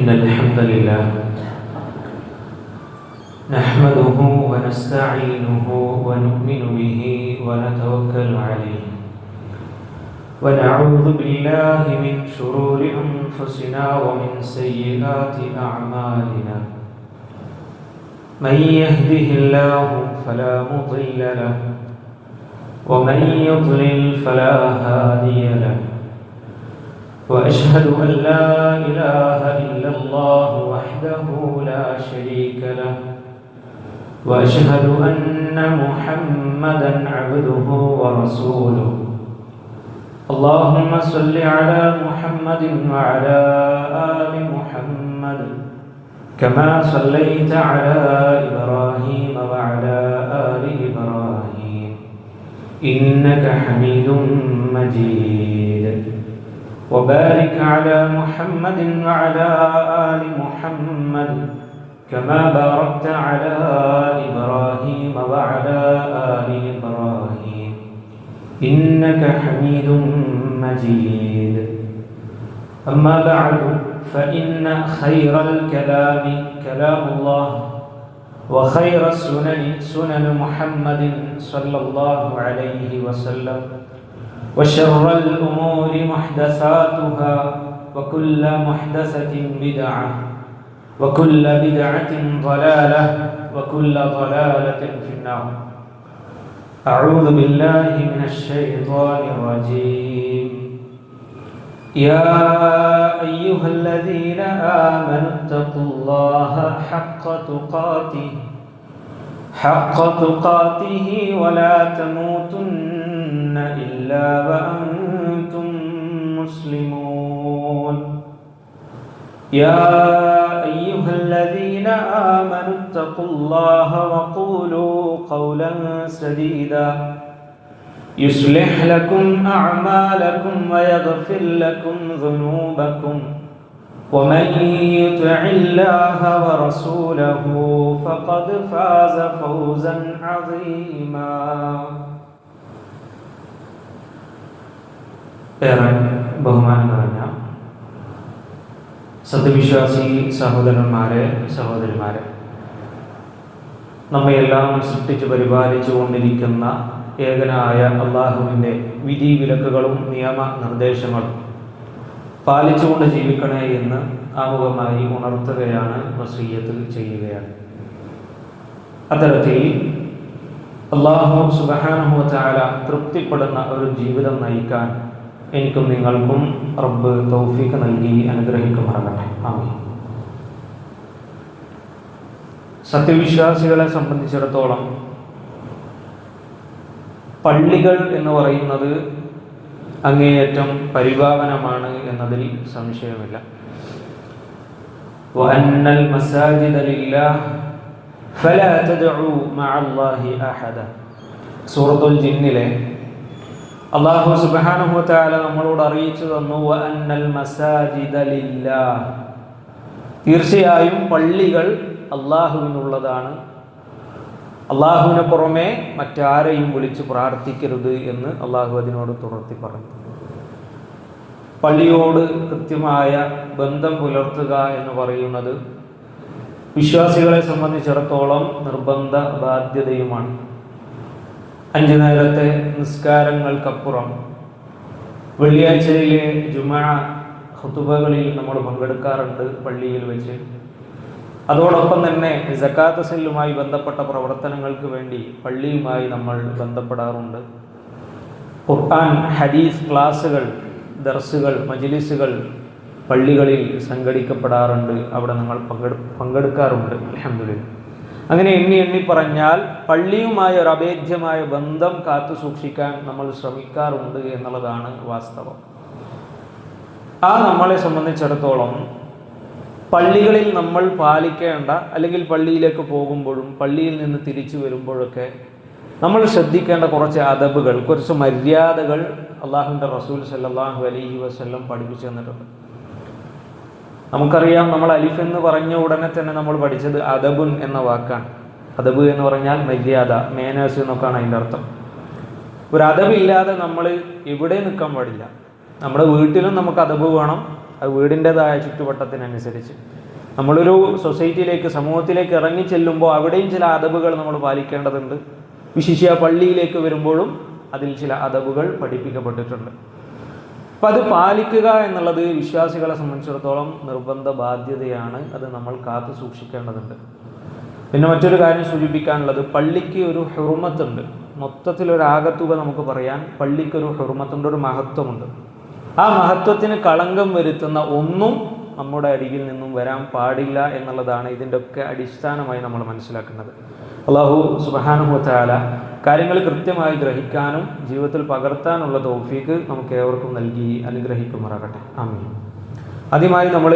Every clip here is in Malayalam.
إن الحمد لله نحمده ونستعينه ونؤمن به ونتوكل عليه ونعوذ بالله من شرور أنفسنا ومن سيئات أعمالنا من يهده الله فلا مضل له ومن يضلل فلا هادي له وأشهد أن لا إله إلا الله وحده لا شريك له وأشهد أن محمدا عبده ورسوله اللهم صل على محمد وعلى آل محمد كما صليت على إبراهيم وعلى آل إبراهيم إنك حميد مجيد وبارك على محمد وعلى آل محمد كما باركت على إبراهيم وعلى آل إبراهيم إنك حميد مجيد أما بعد فإن خير الكلام كلام الله وخير السنن سنن محمد صلى الله عليه وسلم وشر الأمور محدثاتها وكل محدثة بدعة وكل بدعة ضلالة وكل ضلالة في النار أعوذ بالله من الشيطان الرجيم يا أيها الذين آمنوا اتقوا الله حق تقاته ولا تموتن إلا وأنتم مسلمون يا أيها الذين آمنوا اتقوا الله وقولوا قولا سديدا يصلح لكم أعمالكم ويغفر لكم ذنوبكم ومن يطع الله ورسوله فقد فاز فوزا عظيما ബഹുമാനം നിറഞ്ഞ സത്യവിശ്വാസി സഹോദരന്മാരെ സഹോദരിമാരെ, നമ്മയെല്ലാം സൃഷ്ടിച്ച് പരിപാലിച്ചു കൊണ്ടിരിക്കുന്ന ഏകനായ അള്ളാഹുവിൻ്റെ വിധി വിലക്കുകളും നിയമ നിർദ്ദേശങ്ങളും പാലിച്ചുകൊണ്ട് ജീവിക്കണേ എന്ന് ആമുഖമായി ഉണർത്തുകയാണ്, വസിയ്യത്ത് ചെയ്യുകയാണ്. അത്തരത്തിൽ അല്ലാഹു സുബ്ഹാനഹു വ തആല തൃപ്തിപ്പെടുന്ന ഒരു ജീവിതം നയിക്കാൻ എനിക്കും നിങ്ങൾക്കും റബ്ബ് തൗഫീഖ് നൽകി അനുഗ്രഹിക്കുമാറാകട്ടെ. ആമീൻ. സത്യവിശ്വാസികളെ സംബന്ധിച്ചിടത്തോളം പള്ളികൾ എന്ന് പറയുന്നത് അങ്ങേയറ്റം പരിപാവനമാണ് എന്നതിൽ സംശയമില്ല. വഅന്നൽ മസാജിദ ലില്ലാഹ് ഫലാ തദ്ഉ മഅല്ലാഹി അഹദ. സൂറത്തുൽ ജിന്നിലെ അല്ലാഹു സുബ്ഹാനഹു വ തആല നമ്മളോട് അറിയിച്ചു തന്നു, വഅന്നൽ മസാജിദ ലില്ലാഹ്, തീർച്ചയായും പള്ളികൾ അല്ലാഹുവിനുള്ളതാണ്, അള്ളാഹുവിനെ പുറമെ മറ്റാരെയും വിളിച്ച് പ്രാർത്ഥിക്കരുത് എന്ന് അള്ളാഹു അതിനോട് തുടർത്തി പറഞ്ഞു. പള്ളിയോട് കൃത്യമായ ബന്ധം പുലർത്തുക എന്ന് പറയുന്നത് വിശ്വാസികളെ സംബന്ധിച്ചിടത്തോളം നിർബന്ധ ബാധ്യതയുമാണ്. 5 നേരത്തെ നിസ്കാരങ്ങൾക്കപ്പുറം വെള്ളിയാഴ്ചയിലെ ജുമുഅ ഖുതുബകളിൽ നമ്മൾ പങ്കെടുക്കാറുണ്ട് പള്ളിയിൽ വെച്ച്. അതോടൊപ്പം തന്നെ സക്കാത്ത് സെല്ലുമായി ബന്ധപ്പെട്ട പ്രവർത്തനങ്ങൾക്ക് വേണ്ടി പള്ളിയുമായി നമ്മൾ ബന്ധപ്പെടാറുണ്ട്. ഖുർആൻ ഹദീസ് ക്ലാസുകൾ, ദർസുകൾ, മജ്ലിസുകൾ പള്ളികളിൽ സംഘടിക്കപ്പെടാറുണ്ട്. അവിടെ നമ്മൾ പങ്കെടുക്കാറുണ്ട്. അൽഹംദുലില്ലാഹ്. അങ്ങനെ എണ്ണി പറഞ്ഞാൽ പള്ളിയുമായി ഒരു അഭേദ്യമായ ബന്ധം കാത്തു സൂക്ഷിക്കാൻ നമ്മൾ ശ്രമിക്കാറുണ്ട് എന്നുള്ളതാണ് വാസ്തവം. നമ്മളെ സംബന്ധിച്ചിടത്തോളം പള്ളികളിൽ നമ്മൾ പാലിക്കേണ്ട, അല്ലെങ്കിൽ പള്ളിയിലേക്ക് പോകുമ്പോഴും പള്ളിയിൽ നിന്ന് തിരിച്ചു വരുമ്പോഴൊക്കെ നമ്മൾ ശ്രദ്ധിക്കേണ്ട കുറച്ച് അദബുകൾ, കുറച്ച് മര്യാദകൾ അള്ളാഹുവിൻ്റെ റസൂൽ സല്ലല്ലാഹു അലൈഹി വസല്ലം പഠിപ്പിച്ചു തന്നിട്ടുണ്ട്. നമുക്കറിയാം, നമ്മൾ അലിഫ് എന്ന് പറഞ്ഞ ഉടനെ തന്നെ നമ്മൾ പഠിച്ചത് അദബുൻ എന്ന വാക്കാണ്. അദബ് എന്ന് പറഞ്ഞാൽ മര്യാദ, മേനേഴ്സ് എന്നൊക്കെയാണ് അതിൻ്റെ അർത്ഥം. ഒരു അദബില്ലാതെ നമ്മൾ എവിടെ നിൽക്കാൻ പാടില്ല. നമ്മുടെ വീട്ടിലും നമുക്ക് അദബ് വേണം, അത് വീടിൻ്റെതായ ചുറ്റുവട്ടത്തിനനുസരിച്ച്. നമ്മളൊരു സൊസൈറ്റിയിലേക്ക്, സമൂഹത്തിലേക്ക് ഇറങ്ങി ചെല്ലുമ്പോൾ അവിടെയും ചില അദബുകൾ നമ്മൾ പാലിക്കേണ്ടതുണ്ട്. വിശിഷ്യ പള്ളിയിലേക്ക് വരുമ്പോഴും അതിൽ ചില അദബുകൾ പഠിപ്പിക്കപ്പെട്ടിട്ടുണ്ട്. അപ്പം അത് പാലിക്കുക എന്നുള്ളത് വിശ്വാസികളെ സംബന്ധിച്ചിടത്തോളം നിർബന്ധ ബാധ്യതയാണ്. അത് നമ്മൾ കാത്തു സൂക്ഷിക്കേണ്ടതുണ്ട്. പിന്നെ മറ്റൊരു കാര്യം സൂചിപ്പിക്കാനുള്ളത്, പള്ളിക്ക് ഒരു ഹുർമത്തുണ്ട്. മൊത്തത്തിലൊരാകത്തുക നമുക്ക് പറയാൻ പള്ളിക്കൊരു ഹുർമത്തുണ്ട്, ഒരു മഹത്വമുണ്ട്. ആ മഹത്വത്തിന് കളങ്കം വരുത്തുന്ന ഒന്നും നമ്മുടെ അരികിൽ നിന്നും വരാൻ പാടില്ല എന്നുള്ളതാണ് ഇതിൻ്റെ ഒക്കെ അടിസ്ഥാനമായി നമ്മൾ മനസ്സിലാക്കുന്നത്. അല്ലാഹു സുബ്ഹാനഹു വ തആല കാര്യങ്ങൾ കൃത്യമായി ഗ്രഹിക്കാനും ജീവിതത്തിൽ പകർത്താനുള്ള തൗഫീഖ് നമുക്ക് ഏവർക്കും നൽകി അനുഗ്രഹിക്കുമാറാകട്ടെ. ആമീൻ. ആദ്യമായി നമ്മൾ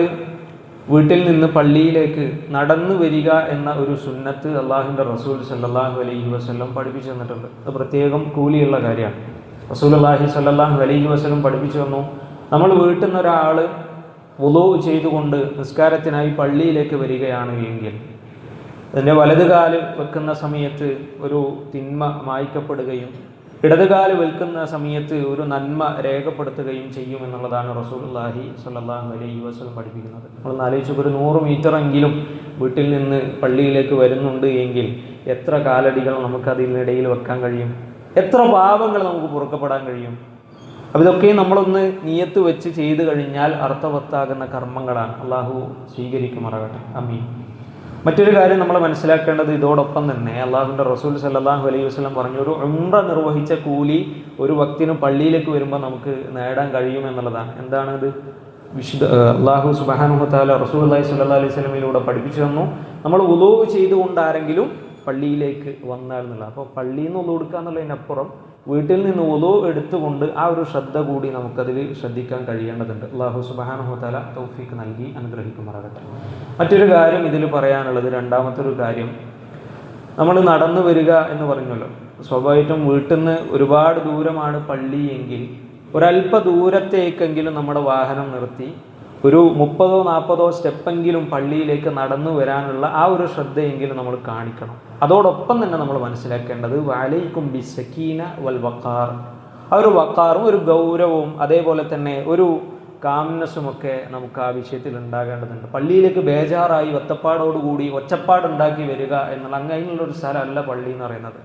വീട്ടിൽ നിന്ന് പള്ളിയിലേക്ക് നടന്നു വരിക എന്ന ഒരു സുന്നത്ത് അള്ളാഹുവിൻ്റെ റസൂൽ സല്ലല്ലാഹു അലൈഹി വസല്ലം പഠിപ്പിച്ചു തന്നിട്ടുണ്ട്. അത് പ്രത്യേകം കൂലിയുള്ള കാര്യമാണ്. റസൂലുള്ളാഹി സ്വല്ലല്ലാഹു അലൈഹി വസല്ലം പഠിപ്പിച്ചു തന്നു, നമ്മൾ വീട്ടിൽ നിന്ന് ഒരാൾ വുളൂ ചെയ്തുകൊണ്ട് നിസ്കാരത്തിനായി പള്ളിയിലേക്ക് വരികയാണ് എങ്കിൽ അതിൻ്റെ വലതുകാല് വെക്കുന്ന സമയത്ത് ഒരു തിന്മ മായ്ക്കപ്പെടുകയും ഇടതുകാല് വെക്കുന്ന സമയത്ത് ഒരു നന്മ രേഖപ്പെടുത്തുകയും ചെയ്യുമെന്നുള്ളതാണ് റസൂലുള്ളാഹി സ്വല്ലല്ലാഹു അലൈഹി വസല്ലം പഠിപ്പിക്കുന്നത്. നമ്മൾ ആലോചിച്ചു, ഒരു 100 മീറ്ററെങ്കിലും വീട്ടിൽ നിന്ന് പള്ളിയിലേക്ക് വരുന്നുണ്ട് എങ്കിൽ എത്ര കാലടികൾ നമുക്കതിനിടയിൽ വെക്കാൻ കഴിയും, എത്ര പാപങ്ങൾ നമുക്ക് പൊറുക്കപ്പെടാൻ കഴിയും. അപ്പോൾ ഇതൊക്കെ നമ്മളൊന്ന് നിയത്ത് വെച്ച് ചെയ്തു കഴിഞ്ഞാൽ അർത്ഥവത്താകുന്ന കർമ്മങ്ങളാണ്. അള്ളാഹു സ്വീകരിക്കുമാറാകട്ടെ. ആമീൻ. മറ്റൊരു കാര്യം നമ്മൾ മനസ്സിലാക്കേണ്ടത്, ഇതോടൊപ്പം തന്നെ അള്ളാഹുവിൻ്റെ റസൂൽ സല്ലല്ലാഹു അലൈഹി വസല്ലം പറഞ്ഞു, ഒരു ഉംറ നിർവഹിച്ച കൂലി ഒരു വ്യക്തിന് പള്ളിയിലേക്ക് വരുമ്പോൾ നമുക്ക് നേടാൻ കഴിയുമെന്നുള്ളതാണ്. എന്താണിത്? വിശുദ്ധ അള്ളാഹു സുബ്ഹാനഹു വ തആല റസൂലുള്ളാഹി സ്വല്ലല്ലാഹു അലൈഹി വസല്ലമയിലൂടെ പഠിപ്പിച്ചു തന്നു, നമ്മൾ വുളൂ ചെയ്തുകൊണ്ട് ആരെങ്കിലും പള്ളിയിലേക്ക് വന്നാൽ എന്നുള്ള. അപ്പോൾ പള്ളിയിൽ നിന്ന് വുളൂ എടുക്കുക എന്നുള്ളതിനപ്പുറം വീട്ടിൽ നിന്ന് വുളൂ എടുത്തുകൊണ്ട് ആ ഒരു ശ്രദ്ധ കൂടി നമുക്കതിൽ ശ്രദ്ധിക്കാൻ കഴിയേണ്ടതുണ്ട്. അല്ലാഹു സുബ്ഹാനഹു വ തആല തൗഫീഖ് നൽകി അനുഗ്രഹിക്കുമാറാകട്ടെ. മറ്റൊരു കാര്യം ഇതിൽ പറയാനുള്ളത്, രണ്ടാമത്തെ ഒരു കാര്യം, നമ്മൾ നടന്നു വരിക എന്ന് പറഞ്ഞല്ലോ. സ്വാഭാവികമായിട്ടും വീട്ടിൽ നിന്ന് ഒരുപാട് ദൂരമാണ് പള്ളി എങ്കിൽ ഒരല്പ ദൂരത്തേക്കെങ്കിലും നമ്മുടെ വാഹനം നിർത്തി ഒരു 30-40 സ്റ്റെപ്പെങ്കിലും പള്ളിയിലേക്ക് നടന്നു വരാനുള്ള ആ ഒരു ശ്രദ്ധയെങ്കിലും നമ്മൾ കാണിക്കണം. അതോടൊപ്പം തന്നെ നമ്മൾ മനസ്സിലാക്കേണ്ടത്, വഅലൈക്കും ബിസ്സക്കീന വൽ വഖാർ, ആ ഒരു വഖാറും ഒരു ഗൗരവവും അതേപോലെ തന്നെ ഒരു കാംനെസ്സുമൊക്കെ നമുക്ക് ആ വിഷയത്തിൽ ഉണ്ടാകേണ്ടതുണ്ട്. പള്ളിയിലേക്ക് ബേജാറായി ഒറ്റപ്പാടോടുകൂടി ഒച്ചപ്പാടുണ്ടാക്കി വരിക എന്നുള്ള അങ്ങനെയുള്ളൊരു സ്ഥലമല്ല പള്ളി എന്ന് പറയുന്നത്.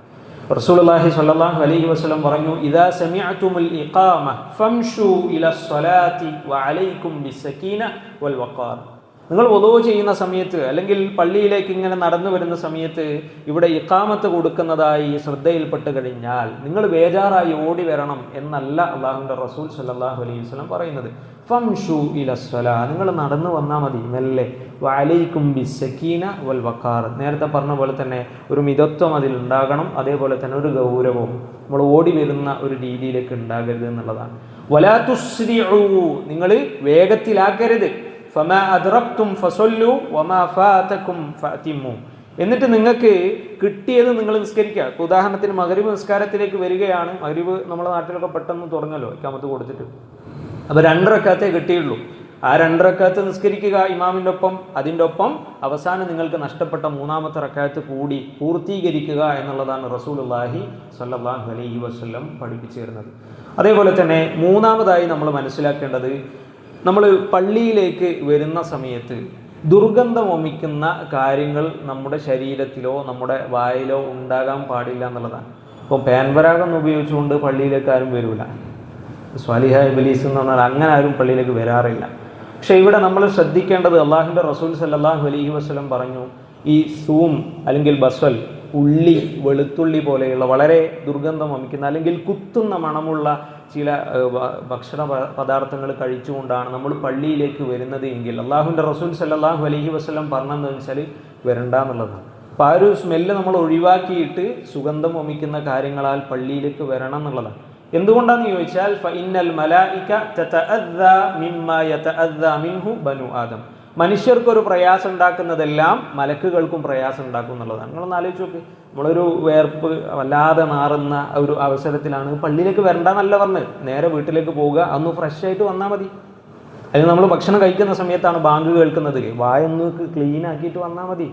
റസൂലുള്ളാഹി സ്വല്ലല്ലാഹു അലൈഹി വസല്ലം പറഞ്ഞു, ഇദാ സമിഅതുമുൽ ഇഖാമ ഫംശു ഇലസ്സലാത്തി വഅലൈക്കും ബിസ്സക്കീന വൽ വഖാർ. നിങ്ങൾ വുളൂ ചെയ്യുന്ന സമയത്ത് അല്ലെങ്കിൽ പള്ളിയിലേക്ക് ഇങ്ങനെ നടന്നു വരുന്ന സമയത്ത് ഇവിടെ ഇഖാമത്ത് കൊടുക്കുന്നതായി ശ്രദ്ധയിൽപ്പെട്ട് കഴിഞ്ഞാൽ നിങ്ങൾ ബേജാറായി ഓടി വരണം എന്നല്ല അള്ളാഹുവിൻ്റെ റസൂൽ സല്ലല്ലാഹു അലൈഹി വസല്ലം പറയുന്നത്. ഫംശു ഇലസ്സലാ, നിങ്ങൾ നടന്നു വന്നാൽ മതി മെല്ലെ. വഅലൈക്കും ബിസ്സക്കീന വൽ വഖാർ, നേരത്തെ പറഞ്ഞ പോലെ തന്നെ ഒരു മിതത്വം അതിൽ ഉണ്ടാകണം, അതേപോലെ തന്നെ ഒരു ഗൗരവവും നമ്മൾ ഓടി വരുന്ന ഒരു രീതിയിലേക്ക് ഉണ്ടാകരുത് എന്നുള്ളതാണ്. വലാ തുസ്രിഉ, നിങ്ങൾ വേഗത്തിലാക്കരുത്. ഫമാ അദ്റക്തും ഫസല്ലു വമാ ഫാതകും ഫഅതിമു, എന്നിട്ട് നിങ്ങൾക്ക് കിട്ടിയത് നിങ്ങൾ നിസ്കരിക്കുക. ഉദാഹരണത്തിന് മഗ്രിബ് നിസ്കാരത്തിലേക്ക് വരികയാണ്. മഗ്രിബ് നമ്മുടെ നാട്ടിലൊക്കെ പെട്ടെന്ന് തുടങ്ങല്ലോ ഇഖാമത്ത് കൊടുത്തിട്ട്. അപ്പോൾ 2 റക്അത്തേ കിട്ടിയുള്ളൂ. ആ 2 റക്അത്ത് നിസ്കരിക്കുക ഇമാമിൻ്റെ ഒപ്പം. അതിൻ്റെ ഒപ്പം അവസാനം നിങ്ങൾക്ക് നഷ്ടപ്പെട്ട 3ാമത്തെ റക്അത്ത് കൂടി പൂർത്തീകരിക്കുക എന്നുള്ളതാണ് റസൂലുള്ളാഹി സ്വല്ലല്ലാഹു അലൈഹി വസല്ലം പഠിപ്പിച്ചു തരുന്നത്. അതേപോലെ തന്നെ മൂന്നാമതായി നമ്മൾ മനസ്സിലാക്കേണ്ടത്, നമ്മൾ പള്ളിയിലേക്ക് വരുന്ന സമയത്ത് ദുർഗന്ധം വമിക്കുന്ന കാര്യങ്ങൾ നമ്മുടെ ശരീരത്തിലോ നമ്മുടെ വായിലോ ഉണ്ടാകാൻ പാടില്ല എന്നുള്ളതാണ്. ഇപ്പം പാൻപരാഗം ഉപയോഗിച്ചുകൊണ്ട് പള്ളിയിലേക്ക് ആരും വരില്ല. സ്വാലിഹ ഇബ്ലീസ് എന്ന് പറഞ്ഞാൽ അങ്ങനെ ആരും പള്ളിയിലേക്ക് വരാറില്ല. പക്ഷേ ഇവിടെ നമ്മൾ ശ്രദ്ധിക്കേണ്ടത്, അള്ളാഹുവിൻ്റെ റസൂൽ സല്ലല്ലാഹു അലൈഹി വസല്ലം പറഞ്ഞു, ഈ സൂം അല്ലെങ്കിൽ ബസ്വൽ, ഉള്ളി, വെളുത്തുള്ളി പോലെയുള്ള വളരെ ദുർഗന്ധം വമിക്കുന്ന അല്ലെങ്കിൽ കുത്തുന്ന മണമുള്ള ചില ഭക്ഷണ പദാർത്ഥങ്ങൾ കഴിച്ചുകൊണ്ടാണ് നമ്മൾ പള്ളിയിലേക്ക് വരുന്നത് എങ്കിൽ അള്ളാഹുവിൻ്റെ റസൂൽ സല്ലല്ലാഹു അലൈഹി വസല്ലം പറഞ്ഞതെന്ന് വെച്ചാൽ വരണ്ട എന്നുള്ളതാണ്. അപ്പോൾ ആ ഒരു സ്മെല്ല് നമ്മൾ ഒഴിവാക്കിയിട്ട് സുഗന്ധം വമിക്കുന്ന കാര്യങ്ങളാൽ പള്ളിയിലേക്ക് വരണം എന്നുള്ളതാണ്. എന്തുകൊണ്ടാണെന്ന് ചോദിച്ചാൽ, ഫഇന്നൽ മലായിക തതഅദ്ദാ മിമ്മാ യതഅദ്ദാ മിൻഹു ബനു ആദം, മനുഷ്യർക്കൊരു പ്രയാസം ഉണ്ടാക്കുന്നതെല്ലാം മലക്കുകൾക്കും പ്രയാസം ഉണ്ടാക്കും എന്നുള്ളതാണ്. നിങ്ങളൊന്ന് ആലോചിച്ച് നോക്ക്, നമ്മളൊരു വേർപ്പ് വല്ലാതെ നാറുന്ന ഒരു അവസരത്തിലാണ് പള്ളിയിലേക്ക് വരണ്ടെന്നല്ല പറഞ്ഞ്, നേരെ വീട്ടിലേക്ക് പോവുക, അന്ന് ഫ്രഷ് ആയിട്ട് വന്നാൽ മതി. അല്ലെങ്കിൽ നമ്മൾ ഭക്ഷണം കഴിക്കുന്ന സമയത്താണ് ബാങ്ക് കേൾക്കുന്നത്, വായൊന്ന് ക്ലീൻ ആക്കിയിട്ട് വന്നാൽ മതി.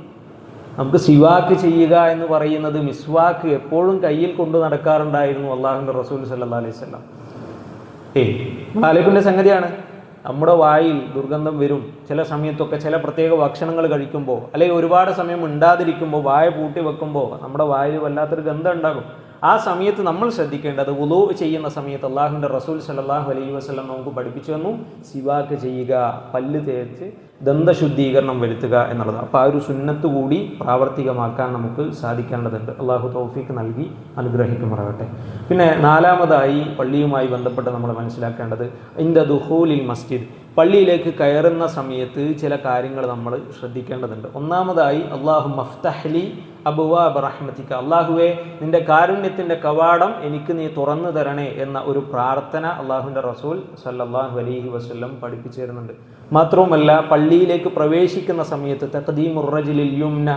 നമുക്ക് സിവാക്ക് ചെയ്യുക എന്ന് പറയുന്നത്, മിസ്വാക്ക് എപ്പോഴും കയ്യിൽ കൊണ്ട് നടക്കാറുണ്ടായിരുന്നു അള്ളാഹുവിൻ്റെ റസൂൽ സല്ലല്ലാഹു അലൈഹി വസല്ലം. മാലിക്കിൻ്റെ സംഗതിയാണ്. നമ്മുടെ വായിൽ ദുർഗന്ധം വരും. ചില സമയത്തൊക്കെ ചില പ്രത്യേക ഭക്ഷണങ്ങൾ കഴിക്കുമ്പോൾ, അല്ലെങ്കിൽ ഒരുപാട് സമയം ഉണ്ടാതിരിക്കുമ്പോൾ, വായ പൂട്ടി വെക്കുമ്പോൾ നമ്മുടെ വായിൽ വല്ലാത്തൊരു ഗന്ധം ഉണ്ടാകും. ആ സമയത്ത് നമ്മൾ ശ്രദ്ധിക്കേണ്ടത് വുളൂ ചെയ്യുന്ന സമയത്ത് അള്ളാഹുവിൻ്റെ റസൂൽ സല്ലല്ലാഹു അലൈഹി വസല്ലം നമുക്ക് പഠിപ്പിച്ചു തന്നു, സിവാക്ക് ചെയ്യുക, പല്ല് തേച്ച് ദന്തശുദ്ധീകരണം വരുത്തുക എന്നുള്ളത്. അപ്പോൾ ആ ഒരു സുന്നത്ത് കൂടി പ്രാവർത്തികമാക്കാൻ നമുക്ക് സാധിക്കേണ്ടതുണ്ട്. അള്ളാഹു തൗഫീഖ് നൽകി അനുഗ്രഹിക്കുമാറാകട്ടെ. പിന്നെ നാലാമതായി പള്ളിയുമായി ബന്ധപ്പെട്ട് നമ്മൾ മനസ്സിലാക്കേണ്ടത് ഇൻദ ദുഖൂലിൽ മസ്ജിദ്, പള്ളിയിലേക്ക് കയറുന്ന സമയത്ത് ചില കാര്യങ്ങൾ നമ്മൾ ശ്രദ്ധിക്കേണ്ടതുണ്ട്. ഒന്നാമതായി അല്ലാഹു മഫ്തഹ്ലി അബ്വാബ റഹ്മതിക, അള്ളാഹുവെ നിൻ്റെ കാരുണ്യത്തിൻ്റെ കവാടം എനിക്ക് നീ തുറന്നു തരണേ എന്ന ഒരു പ്രാർത്ഥന അള്ളാഹുവിൻ്റെ റസൂൽ സല്ലല്ലാഹു അലൈഹി വസല്ലം പഠിപ്പിച്ചു തരുന്നുണ്ട്. മാത്രവുമല്ല പള്ളിയിലേക്ക് പ്രവേശിക്കുന്ന സമയത്ത് തഖ്ദീമുർ റജ്ലിൽ യുംന,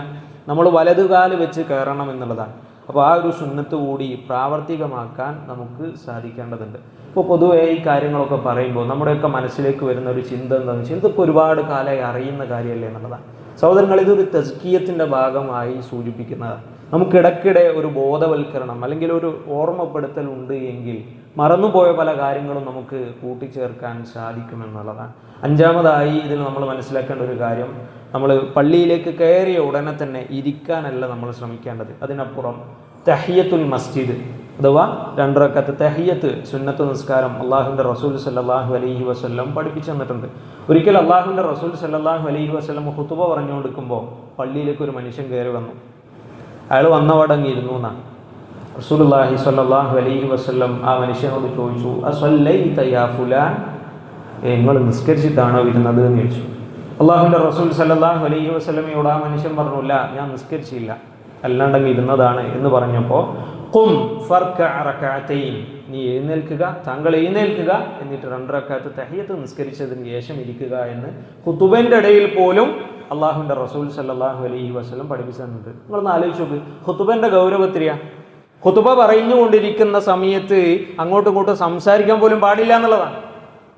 നമ്മൾ വലതുകാല് വെച്ച് കയറണം എന്നുള്ളതാണ്. അപ്പോൾ ആ ഒരു സുന്നത്ത് കൂടി പ്രാവർത്തികമാക്കാൻ നമുക്ക് സാധിക്കേണ്ടതുണ്ട്. ഇപ്പോൾ പൊതുവേ ഈ കാര്യങ്ങളൊക്കെ പറയുമ്പോൾ നമ്മുടെയൊക്കെ മനസ്സിലേക്ക് വരുന്ന ഒരു ചിന്ത എന്താണെന്ന് വെച്ചാൽ ഇതൊക്കെ ഒരുപാട് കാലമായി അറിയുന്ന കാര്യമല്ലേ എന്നുള്ളതാണ്. സഹോദരങ്ങൾ, ഇതൊരു തസ്കിയത്തിൻ്റെ ഭാഗമായി സൂചിപ്പിക്കുന്നതാണ്. നമുക്കിടയ്ക്കിടെ ഒരു ബോധവൽക്കരണം അല്ലെങ്കിൽ ഒരു ഓർമ്മപ്പെടുത്തൽ ഉണ്ട് എങ്കിൽ മറന്നുപോയ പല കാര്യങ്ങളും നമുക്ക് കൂട്ടിച്ചേർക്കാൻ സാധിക്കുമെന്നുള്ളതാണ്. അഞ്ചാമതായി ഇതിൽ നമ്മൾ മനസ്സിലാക്കേണ്ട ഒരു കാര്യം, നമ്മൾ പള്ളിയിലേക്ക് കയറിയ ഉടനെ തന്നെ ഇരിക്കാനല്ല നമ്മൾ ശ്രമിക്കേണ്ടത്. അതിനപ്പുറം തഹിയ്യത്തുൽ മസ്ജിദ് അഥവാ 2 റക്അത്ത് തഹിയ്യത്ത് സുന്നത്ത് നിസ്കാരം അള്ളാഹുവിൻ്റെ റസൂൽ സല്ലല്ലാഹു അലൈഹി വസല്ലം പഠിപ്പിച്ചു തന്നിട്ടുണ്ട്. ഒരിക്കൽ അള്ളാഹുവിൻ്റെ റസൂൽ സല്ലല്ലാഹു അലൈഹി വസല്ലം ഖുതുബ പറഞ്ഞുകൊടുക്കുമ്പോൾ പള്ളിയിലേക്ക് ഒരു മനുഷ്യൻ കയറി വന്നു. അയാൾ വന്നവടങ്ങിയിരുന്നു എന്നാണ്. റസൂലുള്ളാഹി സ്വല്ലല്ലാഹു അലൈഹി വസല്ലം ആ മനുഷ്യനോട് ചോദിച്ചു, അസ്വല്ലൈത യാ ഫുലാൻ, നിങ്ങൾ നിസ്കരിച്ചിട്ടാണോ ഇരുന്നത് എന്ന് ചോദിച്ചു. അള്ളാഹുവിൻ്റെ റസൂൽ സല്ലല്ലാഹു അലൈഹി വസല്ലമയോട് ആ മനുഷ്യൻ പറഞ്ഞില്ല, ഞാൻ നിസ്കരിച്ചില്ല, അല്ലാണ്ടെങ്കിൽ ഇരുന്നതാണ് എന്ന് പറഞ്ഞപ്പോൾ ഖും ഫർക റകഅതൈൻ, നീ എഴുന്നേൽക്കുക, താങ്കൾ എഴുന്നേൽക്കുക, എന്നിട്ട് 2 റക്അത്ത് തഹിയ്യത്ത് നിസ്കരിച്ചതിന് ശേഷം ഇരിക്കുക എന്ന് ഖുതുബൻ്റെ ഇടയിൽ പോലും അള്ളാഹുവിൻ്റെ റസൂൽ സല്ലല്ലാഹു അലൈഹി വസല്ലം പഠിപ്പിച്ചു തന്നിട്ടുണ്ട്. നിങ്ങളൊന്ന് ആലോചിച്ച് നോക്ക്, ഖുതുബൻ്റെ ഗൗരവത്തിരിയാ. ഖുതുബ പറഞ്ഞുകൊണ്ടിരിക്കുന്ന സമയത്ത് അങ്ങോട്ടും ഇങ്ങോട്ടും സംസാരിക്കാൻ പോലും പാടില്ല എന്നുള്ളതാണ്.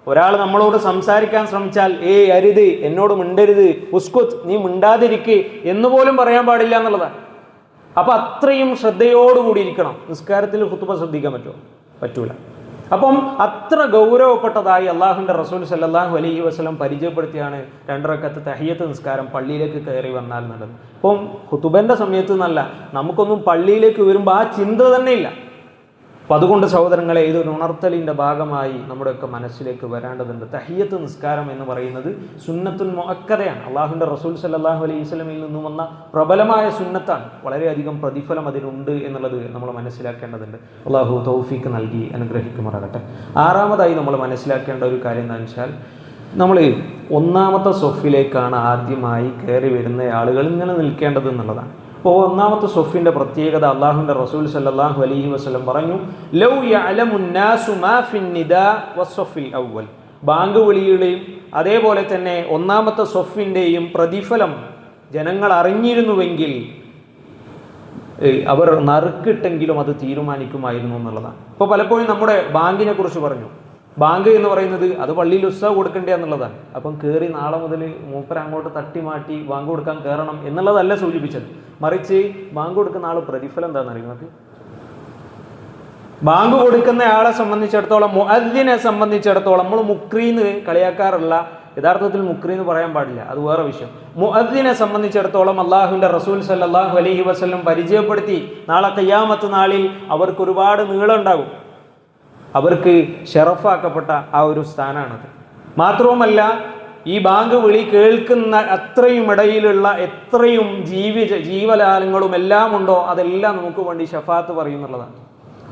ഒരാൾ നമ്മളോട് സംസാരിക്കാൻ ശ്രമിച്ചാൽ അരുത്, എന്നോട് മിണ്ടരുത്, ഉസ്കുത്ത്, നീ മിണ്ടാതിരിക്ക് എന്ന് പോലും പറയാൻ പാടില്ല എന്നുള്ളതാണ്. അപ്പം അത്രയും ശ്രദ്ധയോടുകൂടി ഇരിക്കണം. നിസ്കാരത്തിൽ ഖുതുബ ശ്രദ്ധിക്കാൻ പറ്റുമോ? പറ്റൂല. അപ്പം അത്ര ഗൗരവപ്പെട്ടതായി അള്ളാഹുവിൻ്റെ റസൂൽ സല്ലല്ലാഹു അലൈഹി വസല്ലം പരിചയപ്പെടുത്തിയാണ് 2 റക്അത്ത് തഹിയ്യത്ത് നിസ്കാരം പള്ളിയിലേക്ക് കയറി വന്നാൽ എന്നുള്ളത്. അപ്പം ഖുതുബൻ്റെ സമയത്ത് എന്നല്ല, നമുക്കൊന്നും പള്ളിയിലേക്ക് വരുമ്പോൾ ആ ചിന്ത തന്നെ ഇല്ല. അപ്പം അതുകൊണ്ട് സഹോദരങ്ങളെ, ഇതൊരു ഉണർത്തലിൻ്റെ ഭാഗമായി നമ്മുടെയൊക്കെ മനസ്സിലേക്ക് വരേണ്ടതുണ്ട്. തഹിയ്യത്ത് നിസ്കാരം എന്ന് പറയുന്നത് സുന്നത്തുൽ മുഅക്കദയാണ്. അള്ളാഹുവിൻ്റെ റസൂൽ സല്ലല്ലാഹു അലൈഹി വസല്ലമയിൽ നിന്നും വന്ന പ്രബലമായ സുന്നത്താണ്. വളരെയധികം പ്രതിഫലം അതിനുണ്ട് എന്നുള്ളത് നമ്മൾ മനസ്സിലാക്കേണ്ടതുണ്ട്. അള്ളാഹു തൗഫീഖ് നൽകി അനുഗ്രഹിക്കുമാറാകട്ടെ. ആറാമതായി നമ്മൾ മനസ്സിലാക്കേണ്ട ഒരു കാര്യം എന്താണെന്ന് വെച്ചാൽ, നമ്മൾ 1ാമത്തെ സൊഫിലേക്കാണ് ആദ്യമായി കയറി വരുന്ന ആളുകൾ ഇങ്ങനെ നിൽക്കേണ്ടത് എന്നുള്ളതാണ്. അപ്പോൾ 1ാമത്തെ സൊഫിൻ്റെ പ്രത്യേകത അള്ളാഹുവിൻ്റെ റസൂൽ സല്ലല്ലാഹു അലൈഹി വസല്ലം പറഞ്ഞു, ലൗ യഅലമു നാസു മാ ഫിൻ നിദാ വസ്സഫിൽ അവ്വൽ, ബാങ്ക് വിളിയുടെയും അതേപോലെ തന്നെ 1ാമത്തെ സൊഫിൻ്റെയും പ്രതിഫലം ജനങ്ങൾ അറിഞ്ഞിരുന്നുവെങ്കിൽ അവർ നറുക്കിട്ടെങ്കിലും അത് തീരുമാനിക്കുമായിരുന്നു എന്നുള്ളതാണ്. ഇപ്പോൾ പലപ്പോഴും നമ്മുടെ ബാങ്കിനെ കുറിച്ച് പറഞ്ഞു. ബാങ്ക് എന്ന് പറയുന്നത് അത് പള്ളിയിൽ ഉത്സവം കൊടുക്കേണ്ട എന്നുള്ളതാണ്. അപ്പം കയറി നാളെ മുതൽ മൂപ്പര അങ്ങോട്ട് തട്ടി മാറ്റി ബാങ്ക് കൊടുക്കാൻ കയറണം എന്നുള്ളതല്ല സൂചിപ്പിച്ചത്. മറിച്ച് ബാങ്ക് കൊടുക്കുന്ന ആൾ പ്രതിഫലം എന്താണെന്ന് അറിയുന്നത്? ബാങ്ക് കൊടുക്കുന്ന ആളെ സംബന്ധിച്ചിടത്തോളം, മുഅദ്ദിനെ സംബന്ധിച്ചിടത്തോളം, നമ്മൾ മുക്രീന്ന് കളിയാക്കാറുള്ള, യഥാർത്ഥത്തിൽ മുക്രീന്ന് പറയാൻ പാടില്ല, അത് വേറെ വിഷയം. മുഅദ്ദിനെ സംബന്ധിച്ചിടത്തോളം അള്ളാഹുവിൻ്റെ റസൂൽ സല്ലല്ലാഹു അലൈഹി വസല്ലം പരിചയപ്പെടുത്തി, നാളെ ഖിയാമത്ത് നാളിൽ അവർക്ക് ഒരുപാട് നീളം ഉണ്ടാകും. അവർക്ക് ഷറഫാക്കപ്പെട്ട ആ ഒരു സ്ഥാനമാണത്. മാത്രവുമല്ല, ഈ ബാങ്ക് വിളി കേൾക്കുന്ന അത്രയും ഇടയിലുള്ള എത്രയും ജീവജാലങ്ങളും എല്ലാം ഉണ്ടോ അതെല്ലാം നമുക്ക് വേണ്ടി ഷഫാത്ത് പറയുന്നുള്ളതാണ്.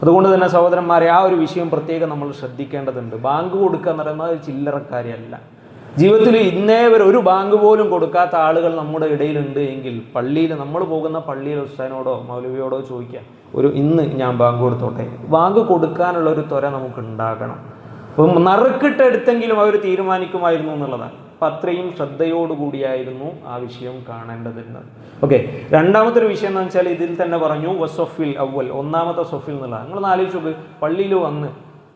അതുകൊണ്ട് തന്നെ സഹോദരന്മാരെ, ആ ഒരു വിഷയം പ്രത്യേകം നമ്മൾ ശ്രദ്ധിക്കേണ്ടതുണ്ട്. ബാങ്ക് കൊടുക്കുക എന്ന് പറയുന്നത് ചില്ലറക്കാര്യല്ല. ജീവിതത്തിൽ ഇന്നേ വരെ ഒരു ബാങ്ക് പോലും കൊടുക്കാത്ത ആളുകൾ നമ്മുടെ ഇടയിലുണ്ട് എങ്കിൽ പള്ളിയിൽ, നമ്മൾ പോകുന്ന പള്ളിയിൽ ഉസ്താദിനോടോ മൗലവിയോടോ ചോദിക്കാം, ഇന്ന് ഞാൻ ബാങ്ക് കൊടുത്തോട്ടെ. ബാങ്ക് കൊടുക്കാനുള്ള ഒരു ത്വര നമുക്ക് ഉണ്ടാകണം. അപ്പം നറുക്കിട്ടെടുത്തെങ്കിലും അവർ തീരുമാനിക്കുമായിരുന്നു എന്നുള്ളതാണ്. അപ്പം അത്രയും ശ്രദ്ധയോടുകൂടിയായിരുന്നു ആ വിഷയം കാണേണ്ടതുണ്ട്. ഓക്കെ, 2ാമത്തെ വിഷയം എന്ന് വെച്ചാൽ ഇതിൽ തന്നെ പറഞ്ഞു വസ്സഫിൽ അവ്വൽ, 1ാമത്തെ സൊഫിൽ എന്നുള്ളത്. നിങ്ങൾ ആലോചിച്ച് നോക്ക്, പള്ളിയിൽ വന്ന്